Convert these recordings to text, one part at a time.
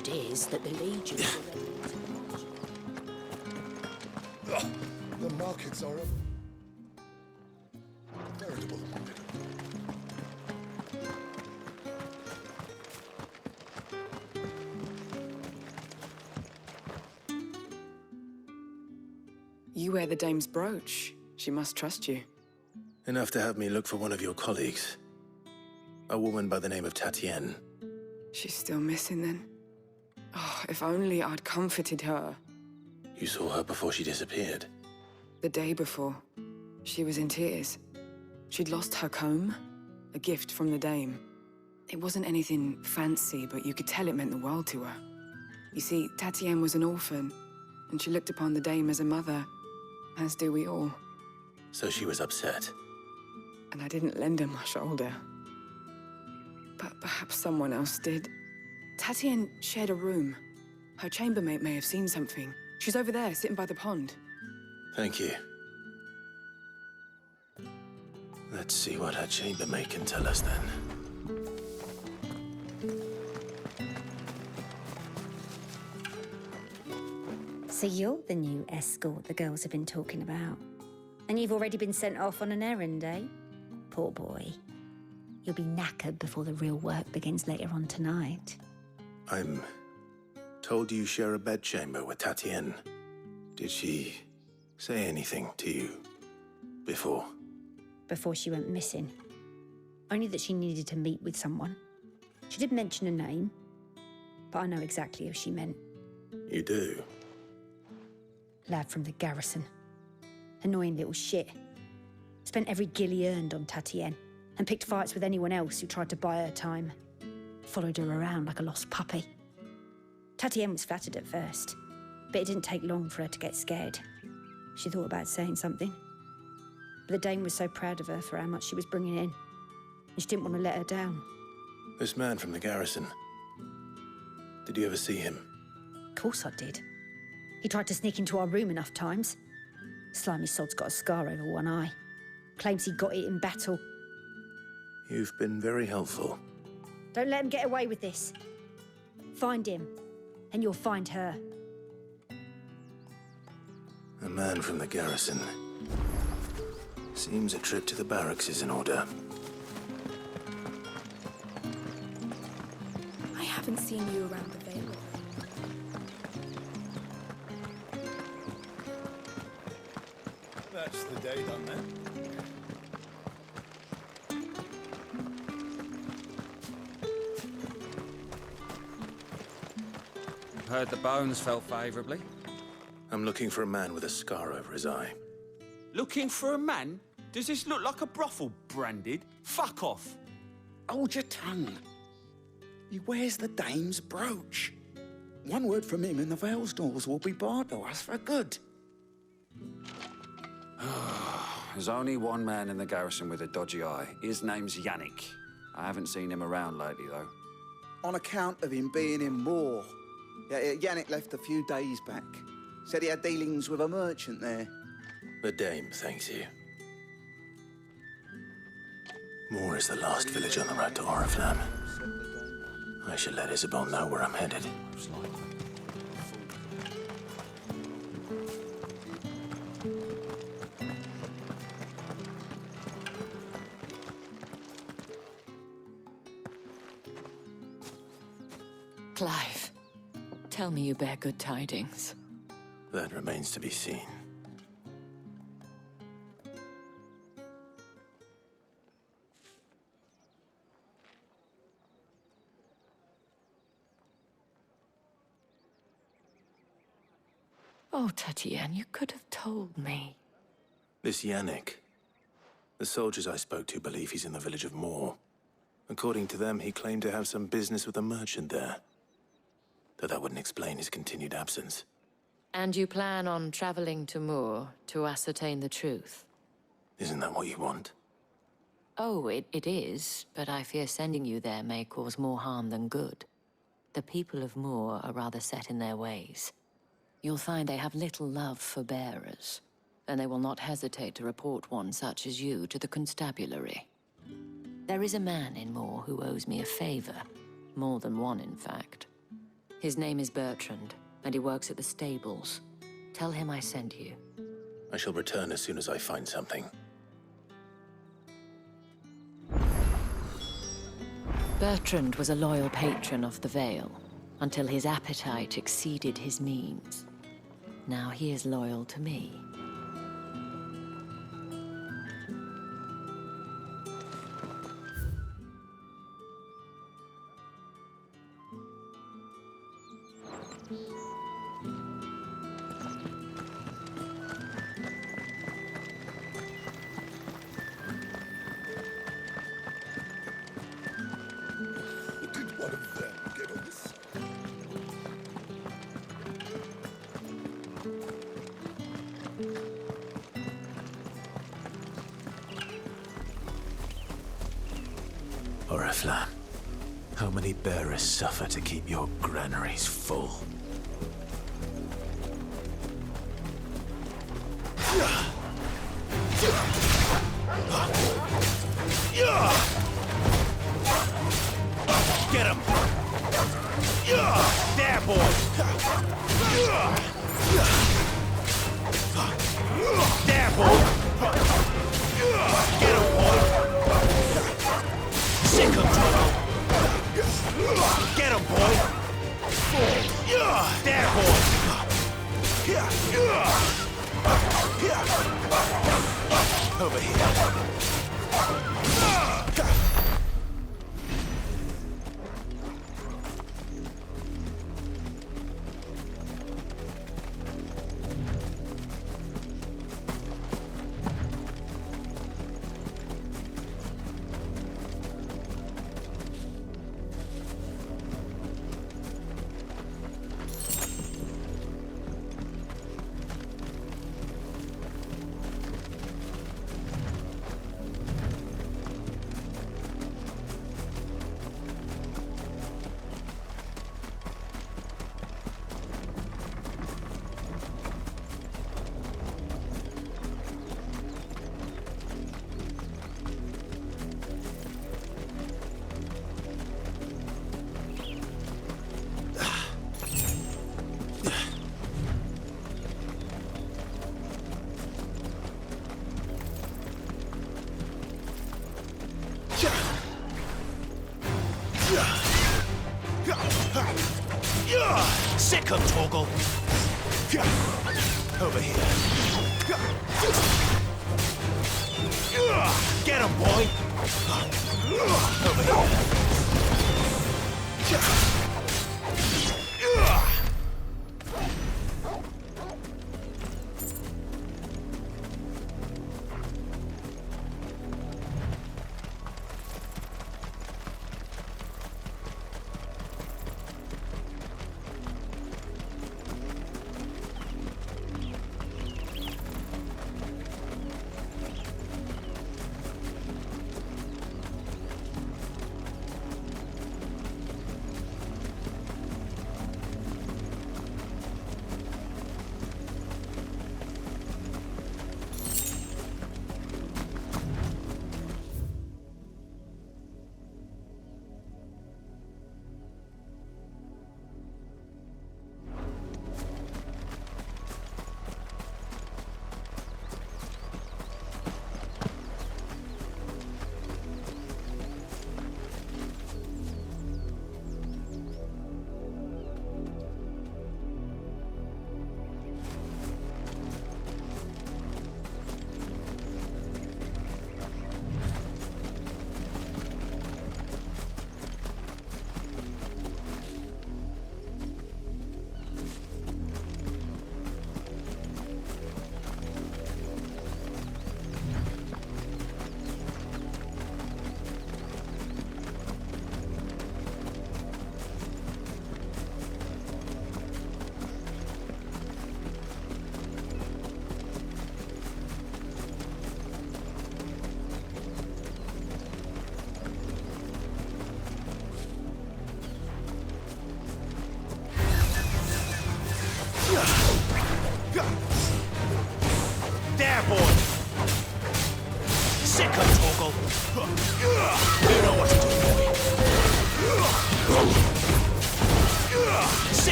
Word is that the legions are ready to... The markets are a veritable pickle. You wear the dame's brooch. She must trust you. Enough to have me look for one of your colleagues. A woman by the name of Tatienne. She's still missing then. Oh, if only I'd comforted her. You saw her before she disappeared. The day before, she was in tears. She'd lost her comb, a gift from the dame. It wasn't anything fancy, but you could tell it meant the world to her. You see, Tatienne was an orphan, and she looked upon the dame as a mother, as do we all. So she was upset. And I didn't lend her my shoulder. But perhaps someone else did. Tatienne shared a room. Her chambermaid may have seen something. She's over there, sitting by the pond. Thank you. Let's see what her chambermaid can tell us then. So you're the new escort the girls have been talking about. And you've already been sent off on an errand, eh? Poor boy. You'll be knackered before the real work begins later on tonight. I'm told you share a bedchamber with Tatienne. Did she say anything to you before? Before she went missing. Only that she needed to meet with someone. She did mention a name, but I know exactly who she meant. You do? Lad from the garrison. Annoying little shit. Spent every guil he earned on Tatienne and picked fights with anyone else who tried to buy her time. Followed her around like a lost puppy. Tatienne was flattered at first, but it didn't take long for her to get scared. She thought about saying something. But the dame was so proud of her for how much she was bringing in, and she didn't want to let her down. This man from the garrison. Did you ever see him? Of course I did. He tried to sneak into our room enough times. Slimy sod's got a scar over one eye. Claims he got it in battle. You've been very helpful. Don't let him get away with this. Find him, and you'll find her. A man from the garrison. Seems a trip to the barracks is in order. I haven't seen you around the Vale. That's the day done then. Heard the bones fell favourably. I'm looking for a man with a scar over his eye. Looking for a man? Does this look like a brothel, Branded? Fuck off. Hold your tongue. He wears the dame's brooch. One word from him and the Vale's doors will be barred to us for good. There's only one man in the garrison with a dodgy eye. His name's Yannick. I haven't seen him around lately, though. On account of him being in war. Yeah, Yannick left a few days back. Said he had dealings with a merchant there. The dame thanks you. Moore is the last village on the road to Oriflamme. I should let Isabel know where I'm headed. Clive, tell me you bear good tidings. That remains to be seen. Oh, Tatienne, you could have told me. This Yannick. The soldiers I spoke to believe he's in the village of Moore. According to them, he claimed to have some business with a merchant there. Though that wouldn't explain his continued absence. And you plan on traveling to Moore to ascertain the truth? Isn't that what you want? Oh, it is, but I fear sending you there may cause more harm than good. The people of Moore are rather set in their ways. You'll find they have little love for bearers, and they will not hesitate to report one such as you to the constabulary. There is a man in Moore who owes me a favor, more than one in fact. His name is Bertrand, and he works at the stables. Tell him I sent you. I shall return as soon as I find something. Bertrand was a loyal patron of the Vale, until his appetite exceeded his means. Now he is loyal to me. Did one of them get on this? Oriflamme, how many bearers suffer to keep your granaries full? Get him! There, boy! There, boy! Get him, boy! Sick him, Toto! Get him, boy! There, boy! Over here. Sick him, Torgal! Over here. Get him, boy! Over here.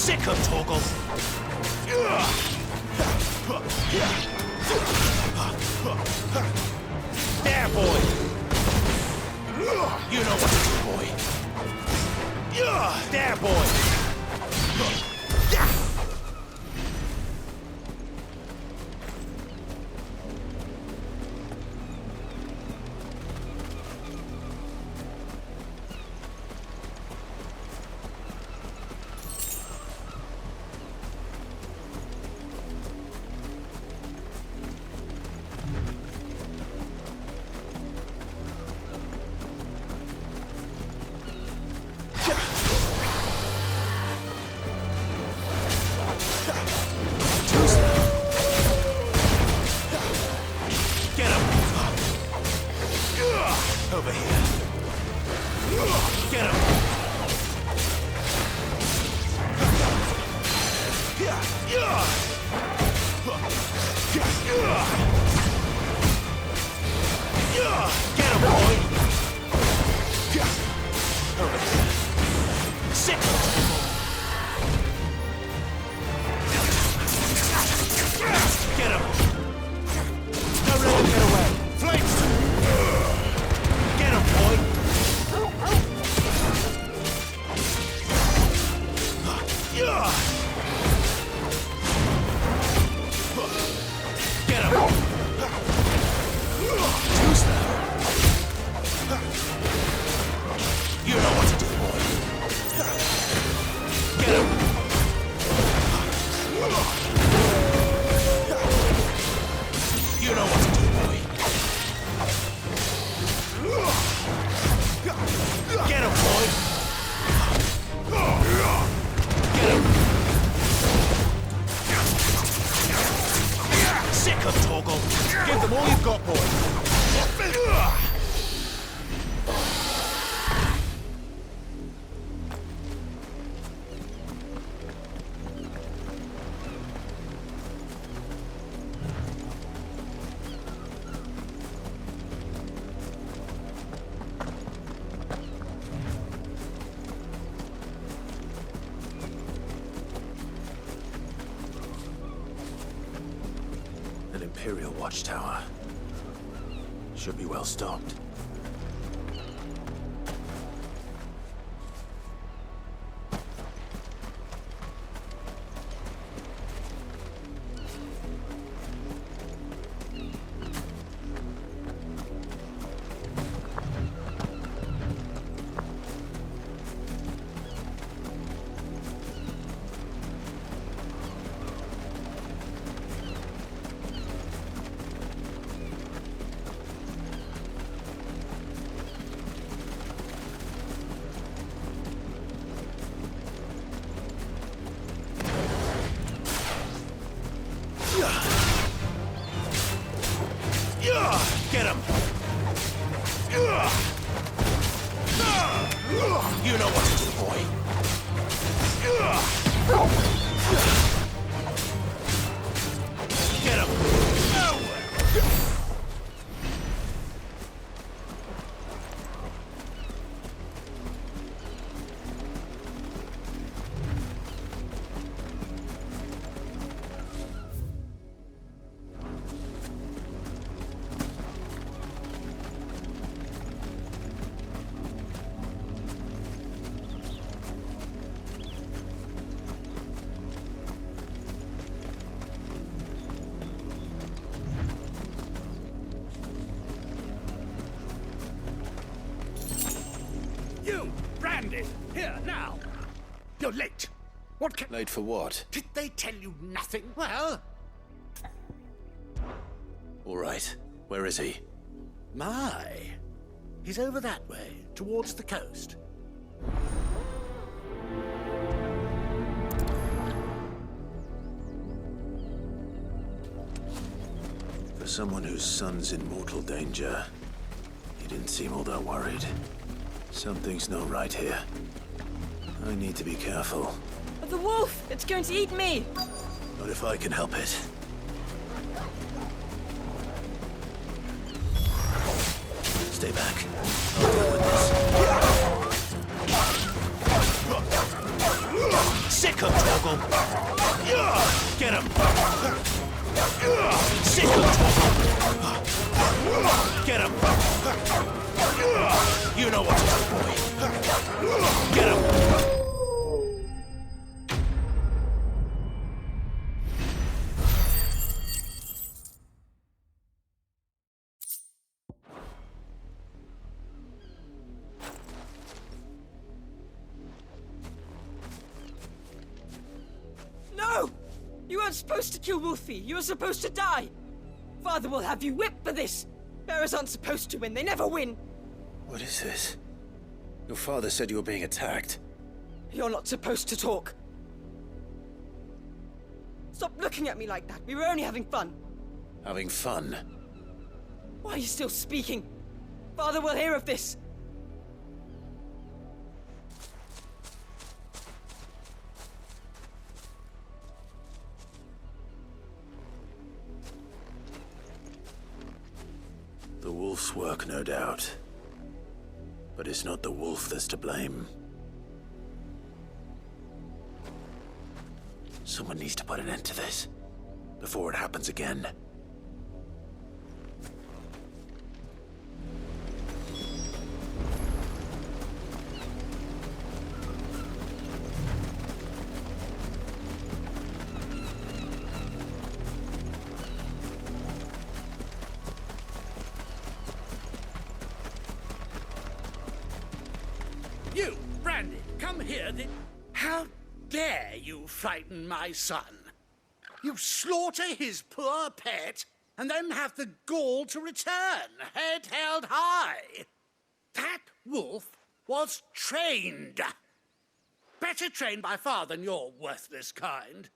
Sick of Torgal. There, boy. You know what to do, boy. There, boy. Over here. Get him! Get him, boy! Over here. Sick! Get him! Don't let him get away! Flanks! Get him, boy! Get him! Who's that? You know what to do, boy. Get him! You know what to do, boy. Get him, boy! Get him! Sick of Torgal! Give them all you've got, boy! An Imperial watchtower. Should be well stocked. Get him! You know what to do, boy. Get him! You, Brandon, here now. You're late. What can... Late for what? Did they tell you nothing? Well... All right. Where is he? My. He's over that way, towards the coast. For someone whose son's in mortal danger, he didn't seem all that worried. Something's not right here. I need to be careful. The wolf! It's going to eat me! Not if I can help it. Stay back. I'll deal with this. Sick Sick 'em, Torgal. Get him. Sick 'em, Torgal. Get him. You know what to do, boy. Get him. No! You weren't supposed to kill Wolfie. You were supposed to die. Father will have you whipped for this. Bearers aren't supposed to win. They never win. What is this? Your father said you were being attacked. You're not supposed to talk. Stop looking at me like that. We were only having fun. Having fun? Why are you still speaking? Father will hear of this. The wolf's work, no doubt. But it's not the wolf that's to blame. Someone needs to put an end to this, before it happens again. You, Brandy, come here. How dare you frighten my son? You slaughter his poor pet, and then have the gall to return, head held high. That wolf was trained. Better trained by far than your worthless kind.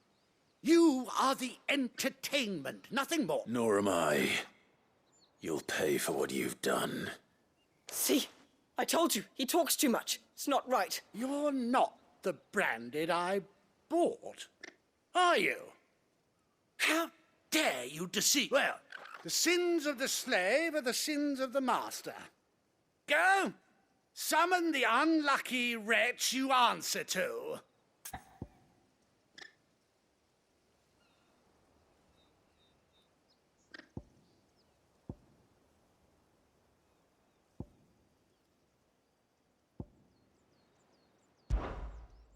You are the entertainment, nothing more. Nor am I. You'll pay for what you've done. See? I told you, he talks too much. It's not right. You're not the Branded I bought, are you? How dare you deceive? Well, the sins of the slave are the sins of the master. Go, summon the unlucky wretch you answer to.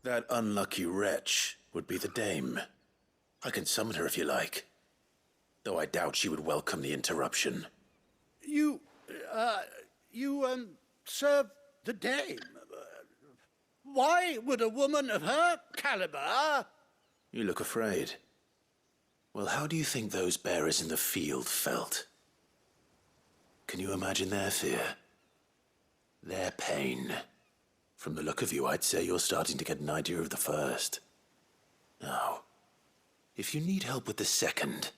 That unlucky wretch would be the dame. I can summon her if you like. Though I doubt she would welcome the interruption. You serve the dame. Why would a woman of her caliber... You look afraid. Well, how do you think those bearers in the field felt? Can you imagine their fear? Their pain? From the look of you, I'd say you're starting to get an idea of the first. Now, if you need help with the second...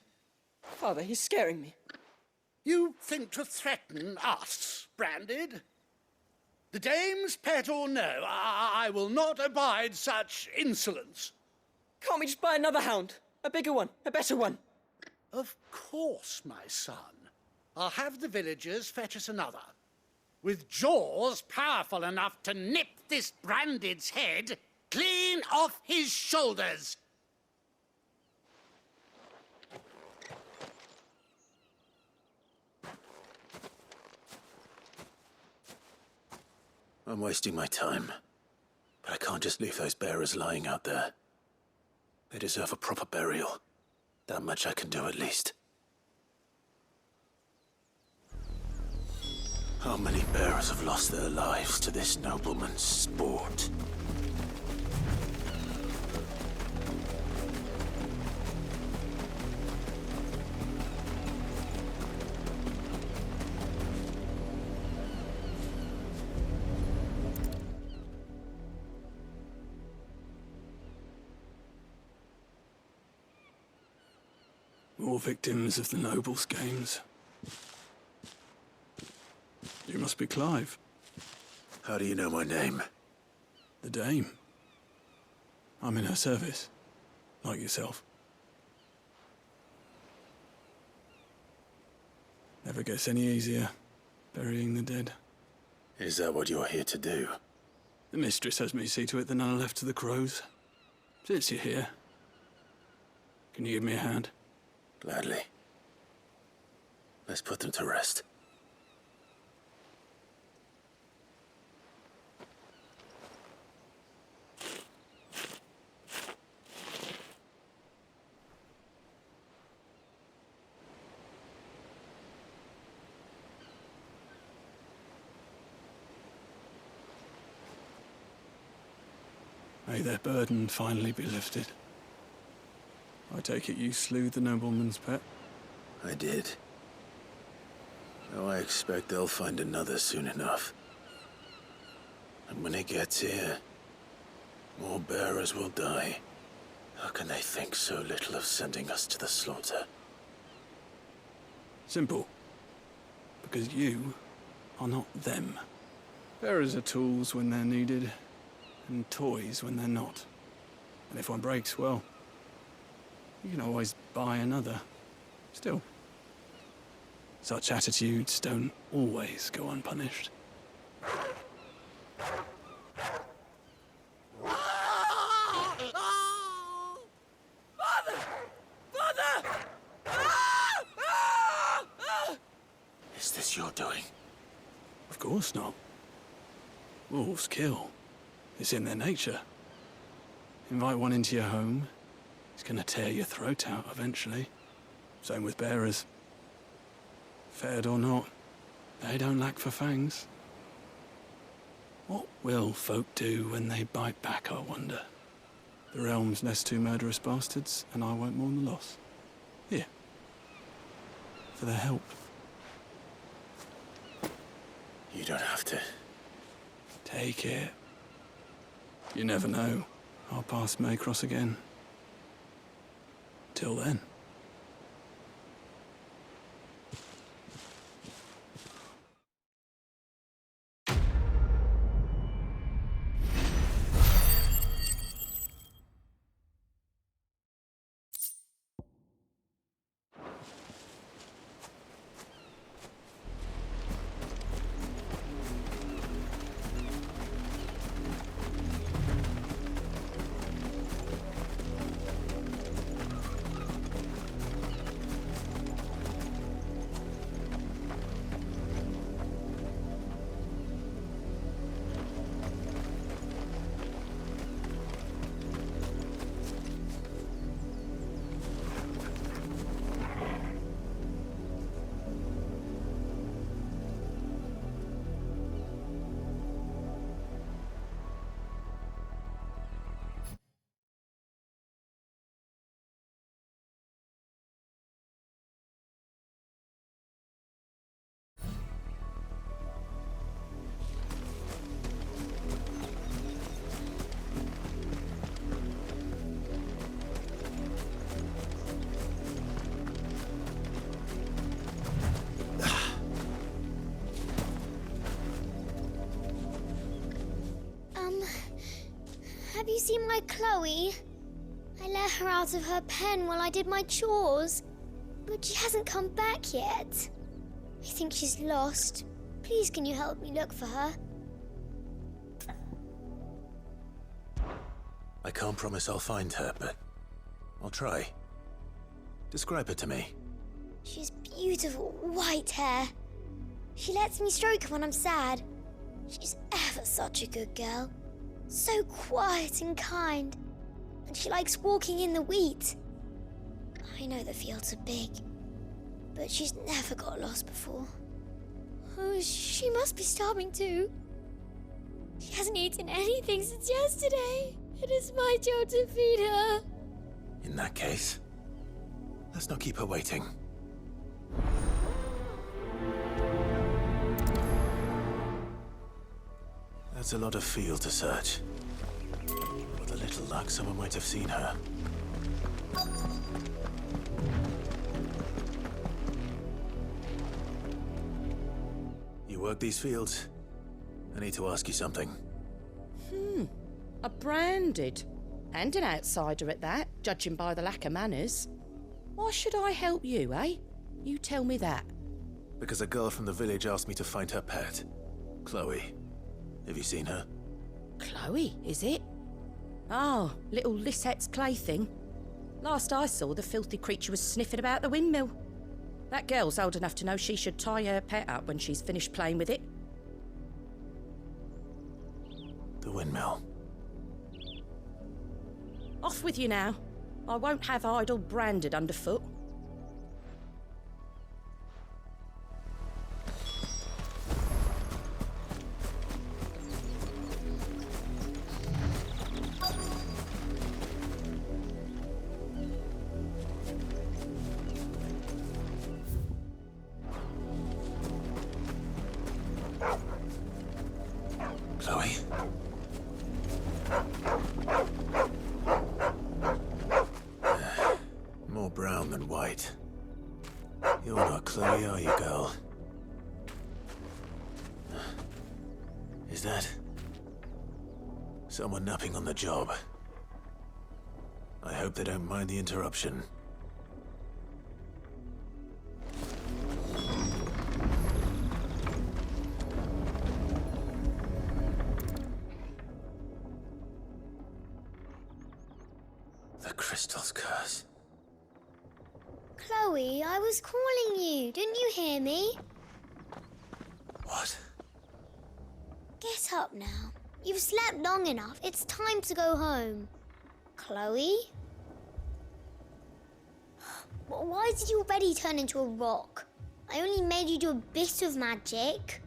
Father, he's scaring me. You think to threaten us, Branded? The dame's pet or no, I will not abide such insolence. Can't we just buy another hound? A bigger one, a better one. Of course, my son. I'll have the villagers fetch us another. With jaws powerful enough to nip this Branded's head clean off his shoulders. I'm wasting my time. But I can't just leave those bearers lying out there. They deserve a proper burial. That much I can do at least. How many bearers have lost their lives to this nobleman's sport? More victims of the nobles' games. You must be Clive. How do you know my name? The Dame. I'm in her service, like yourself. Never gets any easier, burying the dead. Is that what you're here to do? The mistress has me see to it that none are left to the crows. Since you're here, can you give me a hand? Gladly. Let's put them to rest. May their burden finally be lifted. I take it you slew the nobleman's pet? I did. Though I expect they'll find another soon enough. And when it gets here, more bearers will die. How can they think so little of sending us to the slaughter? Simple. Because you are not them. Bearers are tools when they're needed, and toys when they're not. And if one breaks, well, you can always buy another. Still, such attitudes don't always go unpunished. Is this your doing? Of course not. Wolves kill. It's in their nature. Invite one into your home, he's gonna tear your throat out eventually. Same with bearers. Fed or not, they don't lack for fangs. What will folk do when they bite back, I wonder? The realm's nest two murderous bastards, and I won't mourn the loss. Here. For their help. You don't have to. Take it. You never know. Our paths may cross again. Till then. Have you seen my Chloe? I let her out of her pen while I did my chores, but she hasn't come back yet. I think she's lost. Please, can you help me look for her? I can't promise I'll find her, but I'll try. Describe her to me. She has beautiful white hair. She lets me stroke her when I'm sad. She's ever such a good girl. So quiet and kind. And she likes walking in the wheat. I know the fields are big, but she's never got lost before. Oh, she must be starving too. She hasn't eaten anything since yesterday. It is my job to feed her. In that case, let's not keep her waiting. That's a lot of field to search. With a little luck, someone might have seen her. You work these fields? I need to ask you something. A branded. And an outsider at that, judging by the lack of manners. Why should I help you, eh? You tell me that. Because a girl from the village asked me to find her pet, Chloe. Have you seen her? Chloe, is it? Oh, little Lisette's plaything. Last I saw, the filthy creature was sniffing about the windmill. That girl's old enough to know she should tie her pet up when she's finished playing with it. The windmill. Off with you now. I won't have idle branded underfoot. Chloe? More brown than white. You're not Chloe, are you, girl? Is that someone napping on the job? I hope they don't mind the interruption. The crystal's curse. Chloe, I was calling you. Didn't you hear me? What? Get up now. You've slept long enough. It's time to go home. Chloe? Why did you already turn into a rock? I only made you do a bit of magic.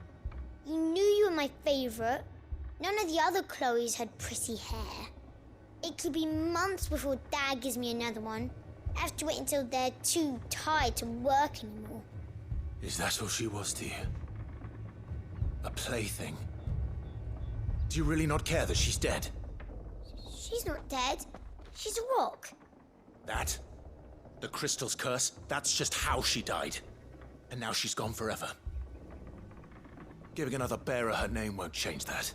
You knew you were my favourite. None of the other Chloes had pretty hair. It could be months before Dad gives me another one. I have to wait until they're too tired to work anymore. Is that all she was to you? A plaything? Do you really not care that she's dead? She's not dead. She's a rock. That? The crystal's curse? That's just how she died. And now she's gone forever. Giving another bearer her name won't change that.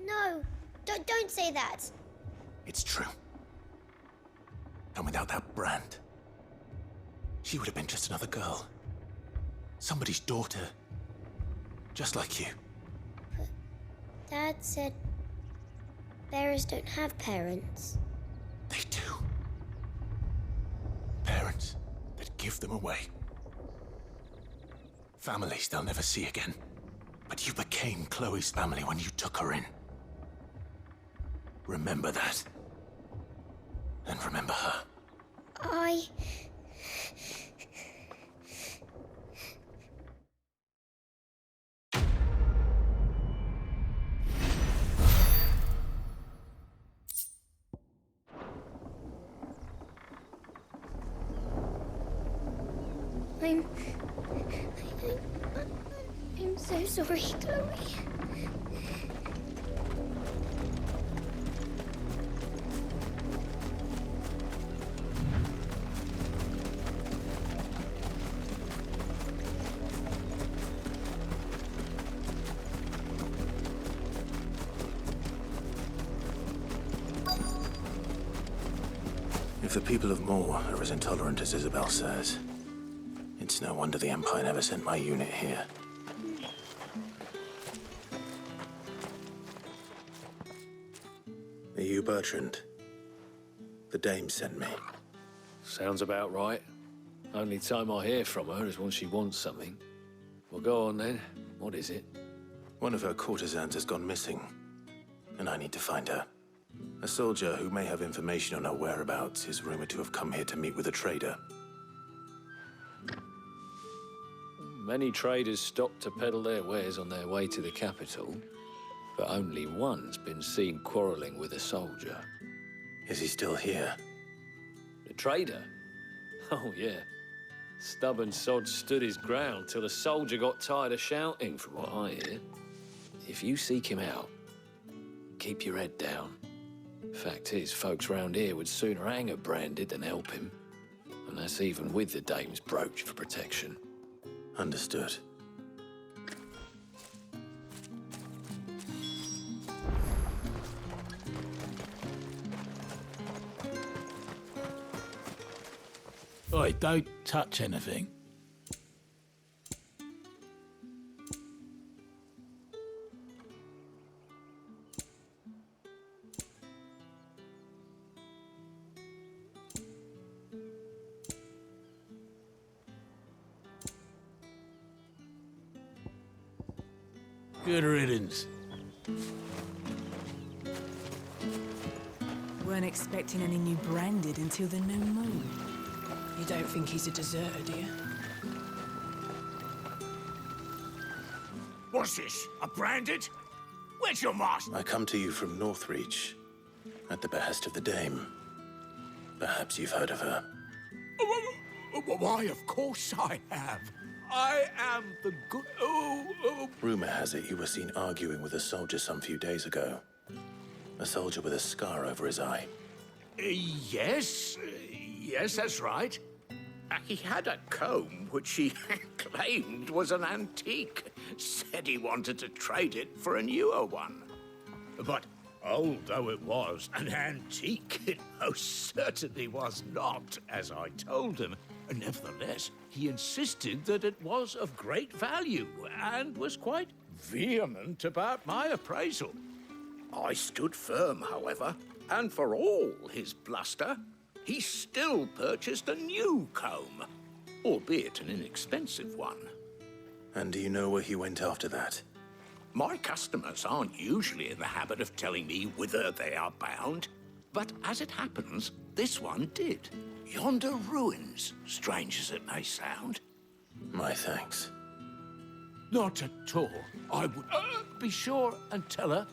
No, don't say that. It's true. And without that brand, she would have been just another girl. Somebody's daughter. Just like you. But Dad said bearers don't have parents. They do. Parents that give them away. Families they'll never see again. But you became Chloe's family when you took her in. Remember that. And remember her. I'm so sorry, Chloe. If the people of Moor are as intolerant as Isabel says, it's no wonder the Empire never sent my unit here. Are you Bertrand? The dame sent me. Sounds about right. Only time I hear from her is when she wants something. Well, go on then. What is it? One of her courtesans has gone missing, and I need to find her. A soldier who may have information on her whereabouts is rumored to have come here to meet with a trader. Many traders stop to peddle their wares on their way to the capital, but only one's been seen quarreling with a soldier. Is he still here? The trader? Oh, yeah. Stubborn sod stood his ground till the soldier got tired of shouting, from what I hear. If you seek him out, keep your head down. Fact is, folks round here would sooner hang a branded than help him. And that's even with the dame's brooch for protection. Understood. Oi, don't touch anything. Good riddance. Weren't expecting any new branded until the new moon. You don't think he's a deserter, do you? What's this? A branded? Where's your master? I come to you from Northreach, at the behest of the Dame. Perhaps you've heard of her. Why, of course I have. I am the good... Rumor has it you were seen arguing with a soldier some few days ago. A soldier with a scar over his eye. Yes, that's right. He had a comb which he claimed was an antique. Said he wanted to trade it for a newer one. But old though it was, an antique it most certainly was not, as I told him. Nevertheless, he insisted that it was of great value and was quite vehement about my appraisal. I stood firm, however, and for all his bluster, he still purchased a new comb, albeit an inexpensive one. And do you know where he went after that? My customers aren't usually in the habit of telling me whither they are bound, but as it happens, this one did. Yonder ruins, strange as it may sound. My thanks. Not at all. I would be sure and tell her.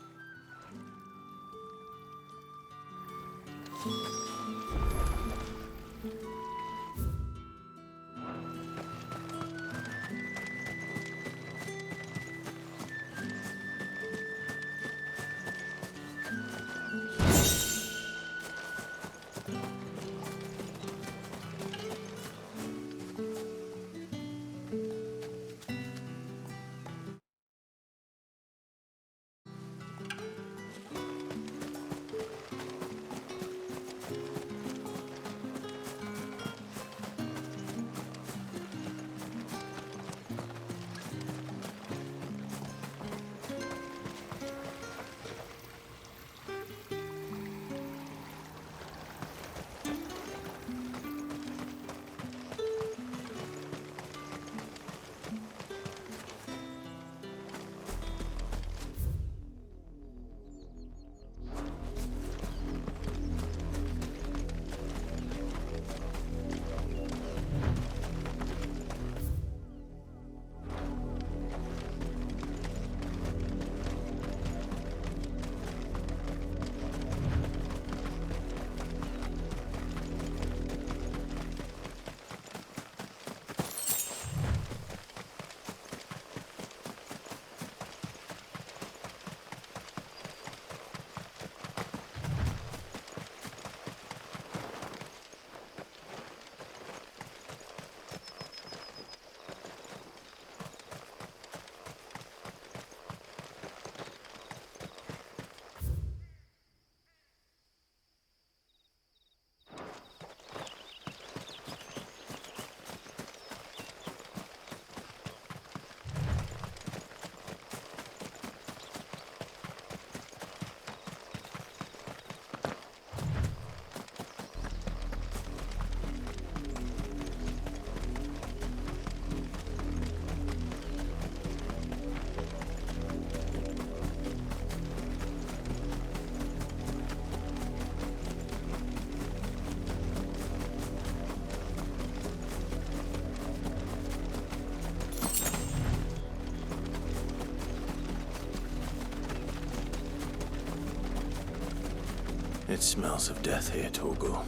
It smells of death here, Torgal.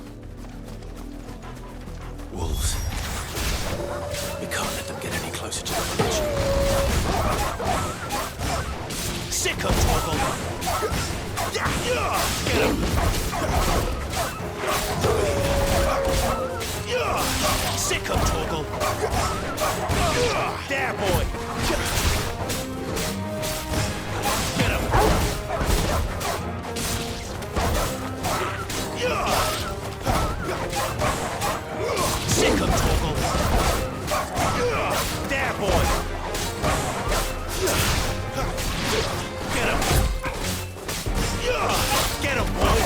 Wolves. We can't let them get any closer to the village. Sick of Torgal! Get him! Sick of Torgal! There, boy! Get him! Sick of Torgal! There, boy! Get him! Get him, boy!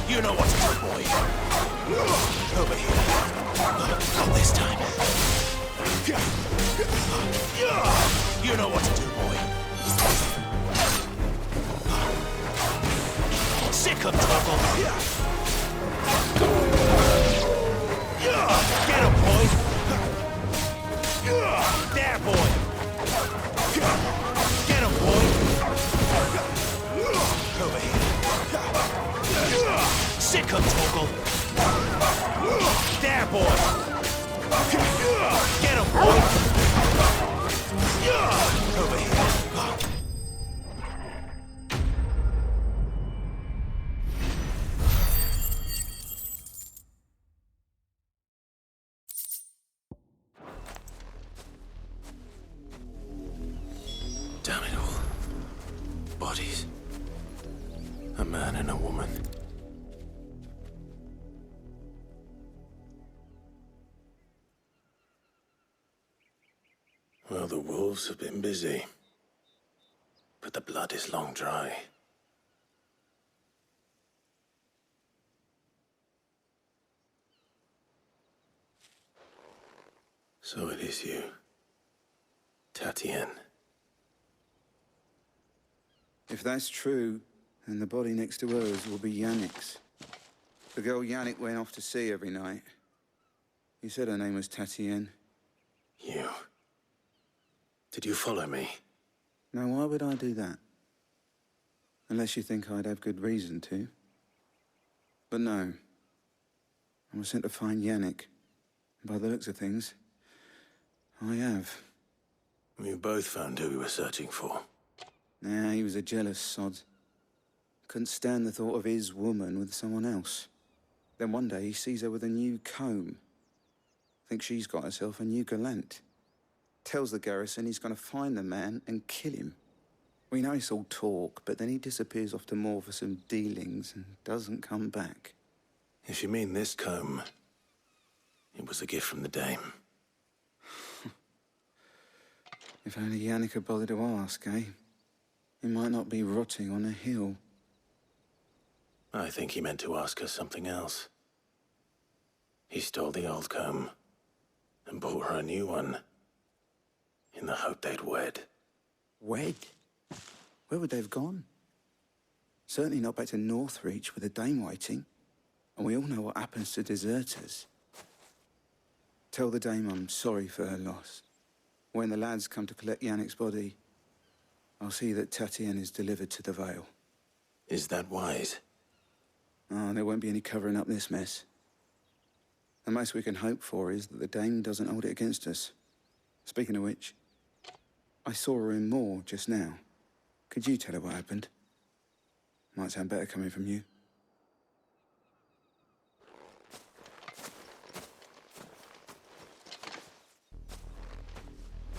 You know what to do, boy. Over here. Not this time. You You know what to do, boy. Sick of trouble. Get him, boy. There, boy. Get him, boy. Over here. Sick of trouble. There, boy. Get him, boy. Over here. Damn it all. Bodies. A man and a woman. Well, the wolves have been busy. But the blood is long dry. So it is you, Tatienne. If that's true, then the body next to hers will be Yannick's. The girl Yannick went off to sea every night. He said her name was Tatienne. You. Did you follow me? Now, why would I do that? Unless you think I'd have good reason to. But no. I was sent to find Yannick. By the looks of things, I have. We both found who we were searching for. Nah, he was a jealous sod. Couldn't stand the thought of his woman with someone else. Then one day he sees her with a new comb. Thinks she's got herself a new gallant. Tells the garrison he's going to find the man and kill him. We know it's all talk, but then he disappears off to Moor for some dealings and doesn't come back. If you mean this comb, it was a gift from the dame. If only Yannick had bothered to ask, eh? He might not be rotting on a hill. I think he meant to ask her something else. He stole the old comb and bought her a new one in the hope they'd wed. Wed? Where would they have gone? Certainly not back to Northreach with a dame waiting. And we all know what happens to deserters. Tell the dame I'm sorry for her loss. When the lads come to collect Yannick's body, I'll see that Tatienne is delivered to the Vale. Is that wise? Oh, there won't be any covering up this mess. The most we can hope for is that the dame doesn't hold it against us. Speaking of which, I saw her in Moor just now. Could you tell her what happened? Might sound better coming from you.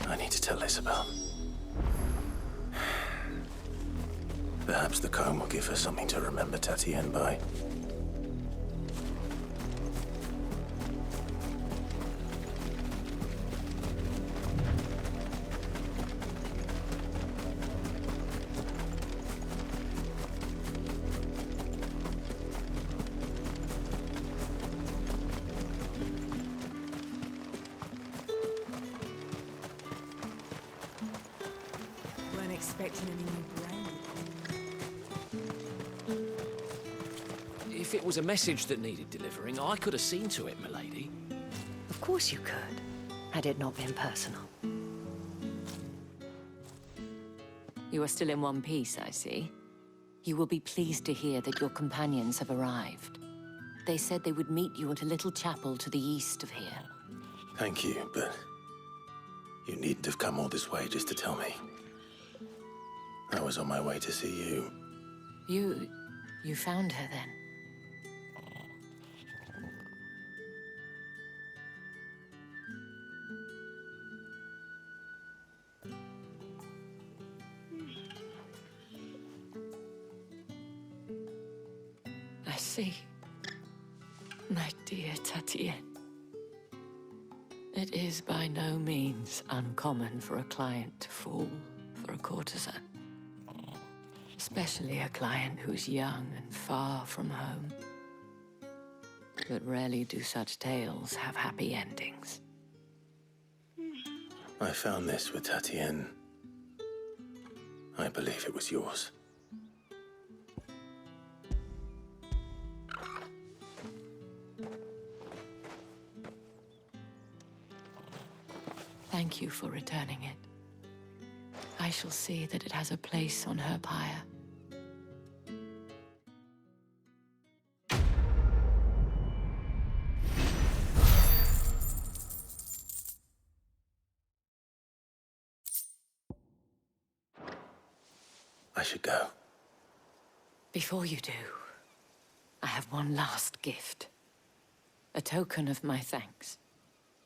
I need to tell Isabel. Perhaps the comb will give her something to remember Tatienne by. Weren't expecting any new brain. If it was a message that needed delivering, I could have seen to it, milady. Of course you could, had it not been personal. You are still in one piece, I see. You will be pleased to hear that your companions have arrived. They said they would meet you at a little chapel to the east of here. Thank you, but you needn't have come all this way just to tell me. I was on my way to see you. You found her then? I see. My dear Tatienne. It is by no means uncommon for a client to fall for a courtesan. Especially a client who's young and far from home. But rarely do such tales have happy endings. I found this with Tatienne I believe it was yours. Thank you for returning it. I shall see that it has a place on her pyre. I should go. Before you do, I have one last gift. A token of my thanks.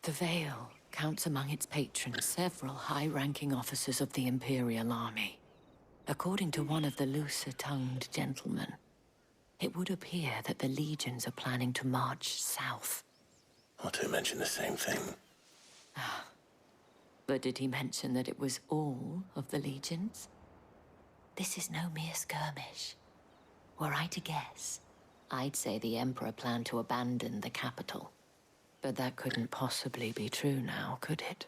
The Vale counts among its patrons several high-ranking officers of the Imperial Army. According to one of the looser-tongued gentlemen, it would appear that the legions are planning to march south. Or to mention the same thing. But did he mention that it was all of the legions? This is no mere skirmish. Were I to guess, I'd say the Emperor planned to abandon the capital. But that couldn't possibly be true now, could it?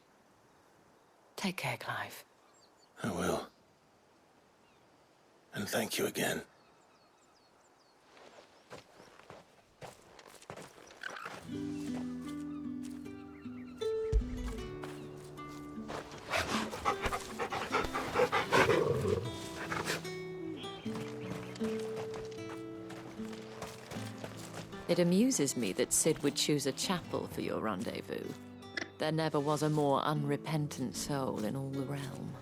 Take care, Clive. I will. And thank you again. It amuses me that Cid would choose a chapel for your rendezvous. There never was a more unrepentant soul in all the realm.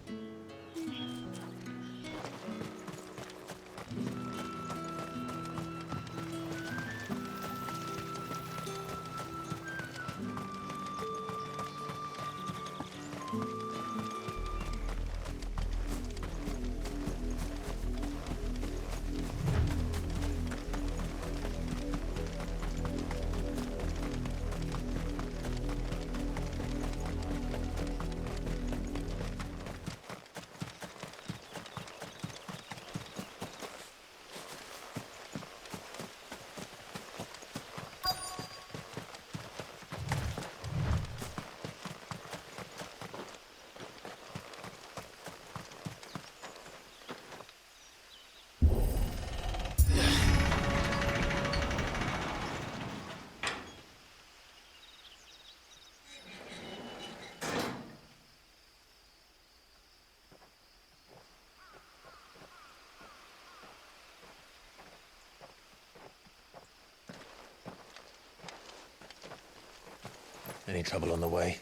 Any trouble on the way?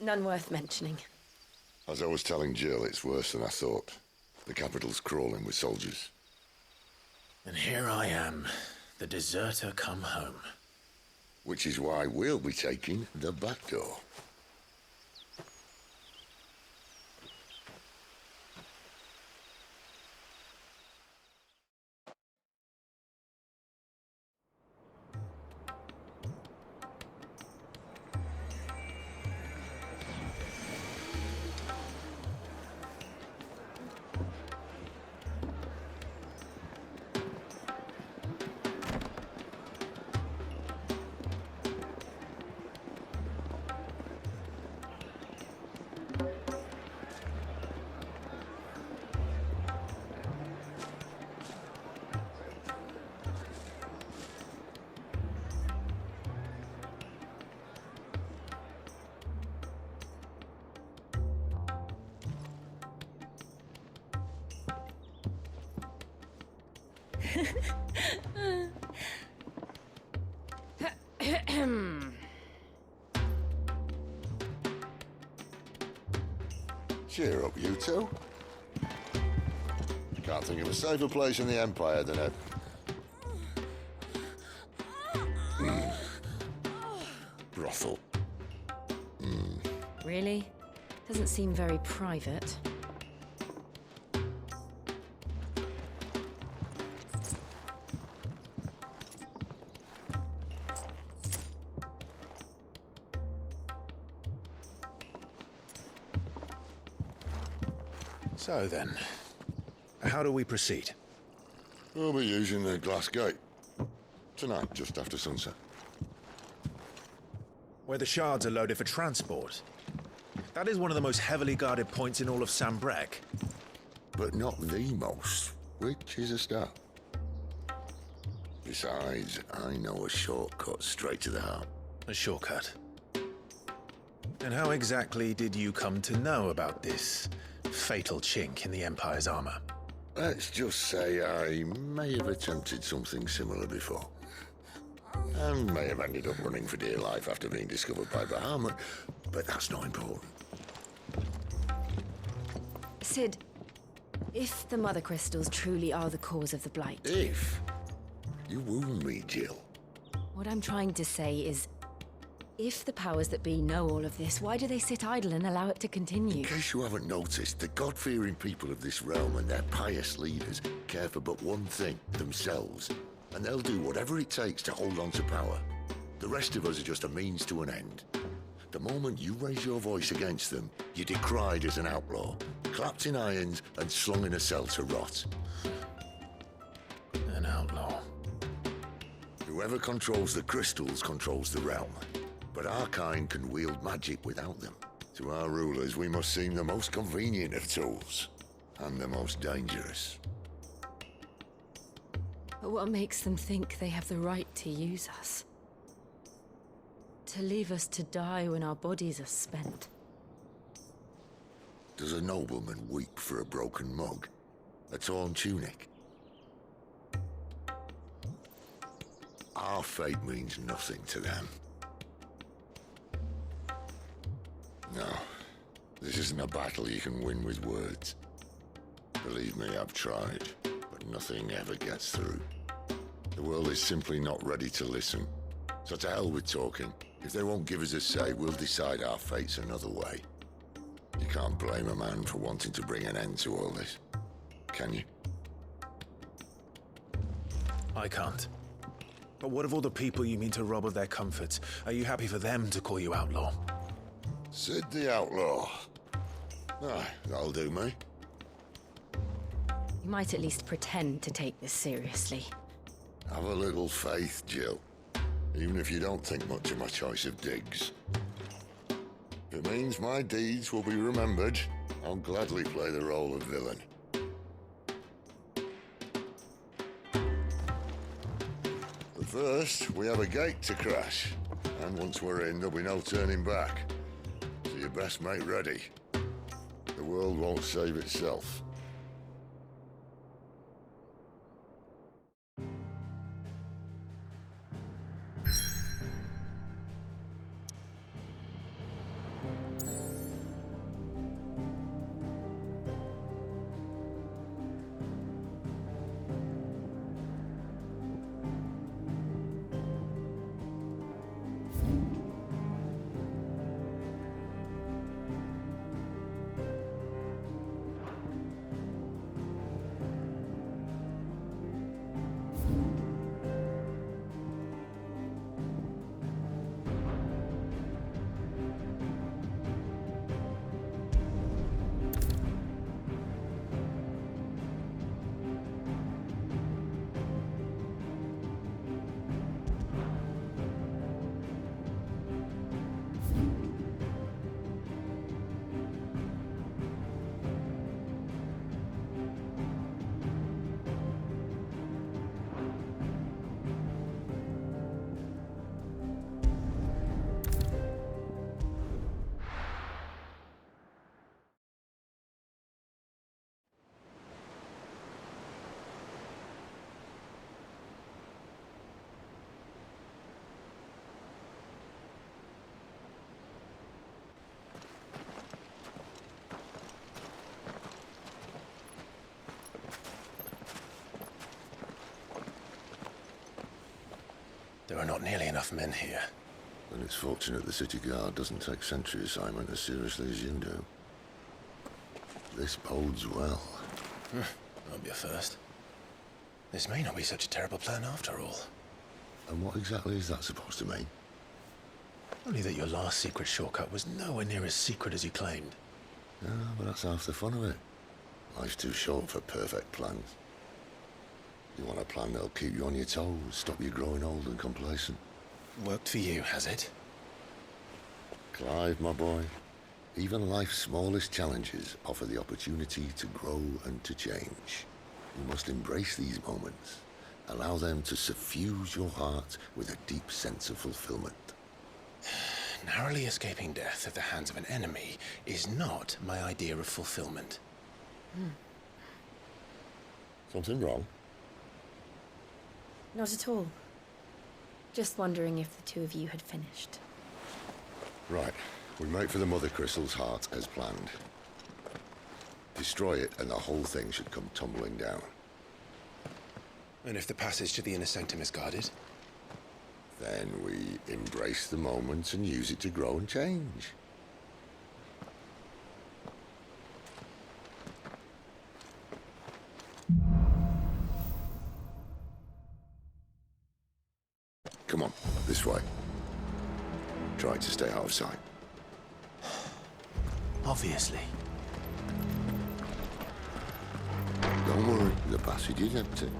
None worth mentioning. As I was telling Jill, it's worse than I thought. The capital's crawling with soldiers. And here I am, the deserter come home. Which is why we'll be taking the back door. Cheer up, you two. Can't think of a safer place in the Empire than a... brothel. Really? Doesn't seem very private. So then, how do we proceed? We'll be using the glass gate. Tonight, just after sunset. Where the shards are loaded for transport. That is one of the most heavily guarded points in all of Sambrec. but not the most, which is a start. Besides, I know a shortcut straight to the heart. A shortcut? And how exactly did you come to know about this fatal chink in the Empire's armor? Let's just say I may have attempted something similar before. And may have ended up running for dear life after being discovered by Bahamut, but that's not important. Sid, if the Mother Crystals truly are the cause of the Blight... If? You wound me, Jill. What I'm trying to say is, if the powers that be know all of this, why do they sit idle and allow it to continue? In case you haven't noticed, the God-fearing people of this realm and their pious leaders care for but one thing, themselves. And they'll do whatever it takes to hold on to power. The rest of us are just a means to an end. The moment you raise your voice against them, you're decried as an outlaw, clapped in irons and slung in a cell to rot. An outlaw. Whoever controls the crystals controls the realm. But our kind can wield magic without them. To our rulers, we must seem the most convenient of tools, and the most dangerous. But what makes them think they have the right to use us? To leave us to die when our bodies are spent? Does a nobleman weep for a broken mug? A torn tunic? Our fate means nothing to them. No, this isn't a battle you can win with words. Believe me, I've tried, but nothing ever gets through. The world is simply not ready to listen. So to hell with talking. If they won't give us a say, we'll decide our fates another way. You can't blame a man for wanting to bring an end to all this, can you? I can't. But what of all the people you mean to rob of their comforts? Are you happy for them to call you outlaw? Sid the Outlaw. Aye, that'll do me. You might at least pretend to take this seriously. Have a little faith, Jill. Even if you don't think much of my choice of digs. If it means my deeds will be remembered, I'll gladly play the role of villain. But first, we have a gate to crash. And once we're in, there'll be no turning back. So you best make ready. The world won't save itself. There are not nearly enough men here. And it's fortunate the city guard doesn't take sentry assignment as seriously as you do. This bodes well. That'll be a first. This may not be such a terrible plan after all. And what exactly is that supposed to mean? Only that your last secret shortcut was nowhere near as secret as you claimed. Yeah, but that's half the fun of it. Life's too short for perfect plans. You want a plan that'll keep you on your toes, stop you growing old and complacent. Worked for you, has it? Clive, my boy, Even life's smallest challenges offer the opportunity to grow and to change. You must embrace these moments. Allow them to suffuse your heart with a deep sense of fulfillment. Narrowly escaping death at the hands of an enemy is not my idea of fulfillment. Something wrong? Not at all. Just wondering if the two of you had finished. Right. We make for the Mother Crystal's heart as planned. Destroy it and the whole thing should come tumbling down. And if the passage to the inner sanctum is guarded? Then we embrace the moment and use it to grow and change. Come on, this way. Try to stay out of sight. Obviously. Don't worry, the passage is empty.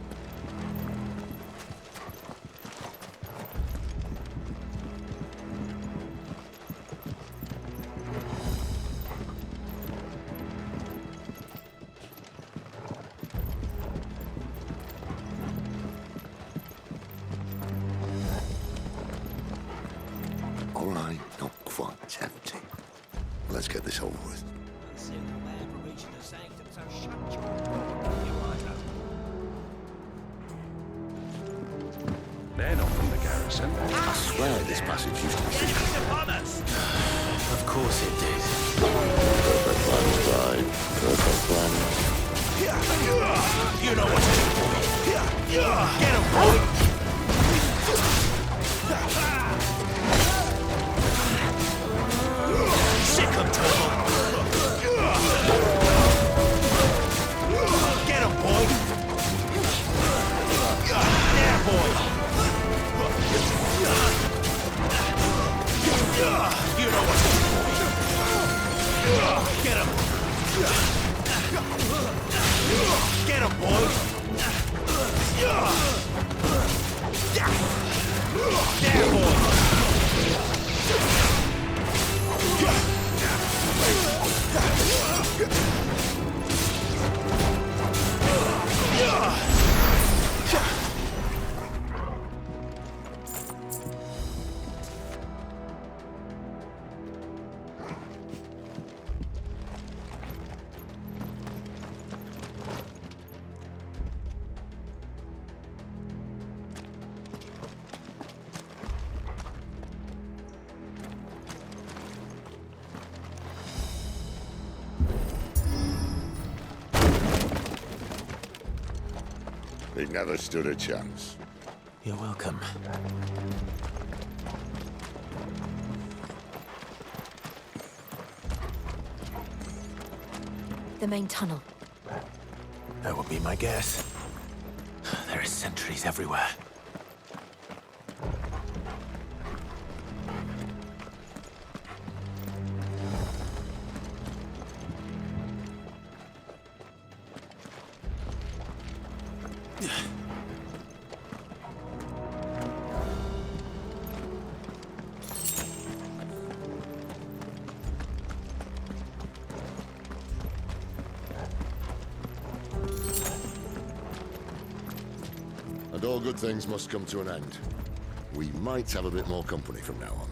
All right, not quite empty. Let's get this over with. They're not from the garrison. I swear this passage used to be secret. Of course it did. Perfect plans, Pride. Perfect plans. You know what to do, boy. Get him, boy. Sick of turtle. Get him, boy. There, boy. You know what to do, boy. Get him. Get him, boy. There, boy. He never stood a chance. You're welcome. The main tunnel. That would be my guess. There are sentries everywhere. And all good things must come to an end. We might have a bit more company from now on.